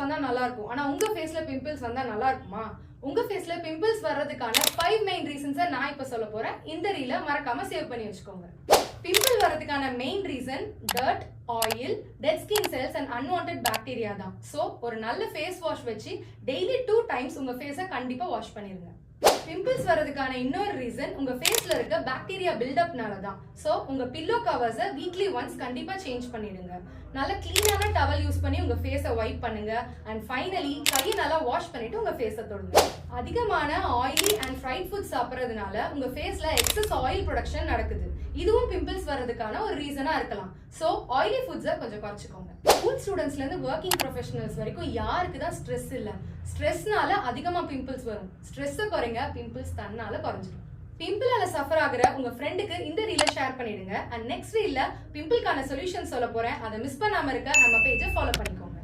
வந்தா நல்லா இருக்கும். ஆனா உங்க ஃபேஸ்ல பிம்பிள்ஸ் வந்தா நல்லா இருக்குமா? உங்க ஃபேஸ்ல பிம்பிள்ஸ் வர்றதுக்கான 5 மெயின் ரீசன்ஸை நான் இப்ப சொல்ல போறேன். இந்த ரீலை மறக்காம சேவ் பண்ணி வச்சுக்கோங்க. பிம்பிள் வரதுக்கான main reason dirt, oil, dead skin cells and unwanted bacteria தான். ஸோ ஒரு நல்ல ஃபேஸ் வாஷ் வச்சு டெய்லி 2 டைம்ஸ் உங்க ஃபேஸை கண்டிப்பா வாஷ் பண்ணிருங்க. பிம்பிள்ஸ் வரதுக்கான இன்னொரு ரீசன் உங்க ஃபேஸ்ல இருக்க பாக்டீரியா பில்டப்னால தான். ஸோ உங்க பில்லோ கவர்ஸை வீக்லி ஒன்ஸ் கண்டிப்பா சேஞ்ச் பண்ணிடுங்க. நல்ல கிளீனான டவல் யூஸ் பண்ணி உங்க ஃபேஸை வைப் பண்ணுங்க. அண்ட் ஃபைனலி கையை நல்லா வாஷ் பண்ணிட்டு உங்க ஃபேஸை தொடுங்க. அதிகமான ஆயிலி அண்ட் ஃப்ரைட் ஃபுட் சாப்பிட்றதுனால உங்க ஃபேஸ்ல எக்ஸஸ் ஆயில் ப்ரொடக்ஷன் நடக்குது. இதுவும் பிம்பிள்ஸ் வர்றதுக்கான ஒரு ரீசனா இருக்கலாம். ஸோ ஆயிலி ஃபுட்ஸை கொஞ்சம் குறைச்சிக்கோங்க. ஸ்கூல் ஸ்டூடெண்ட்ஸ்ல இருந்து ஒர்க்கிங் ப்ரொஃபஷனல்ஸ் வரைக்கும் யாருக்கு தான் ஸ்ட்ரெஸ் இல்ல? ஸ்ட்ரெஸ்னால அதிகமா பிம்பிள்ஸ் வரும். ஸ்ட்ரெஸ்ஸை குறைங்க, பிம்பிள்ஸ் தன்னால குறைஞ்சிடும். பிம்பிளால சஃபர் ஆகுற உங்க ஃப்ரெண்டுக்கு இந்த ரீலை ஷேர் பண்ணிடுங்க. அண்ட் நெக்ஸ்ட் ரீல்ல பிம்பிள்கான சொல்யூஷன் சொல்ல போறேன். அதை மிஸ் பண்ணாம இருக்க நம்ம பேஜை ஃபாலோ பண்ணிக்கோங்க.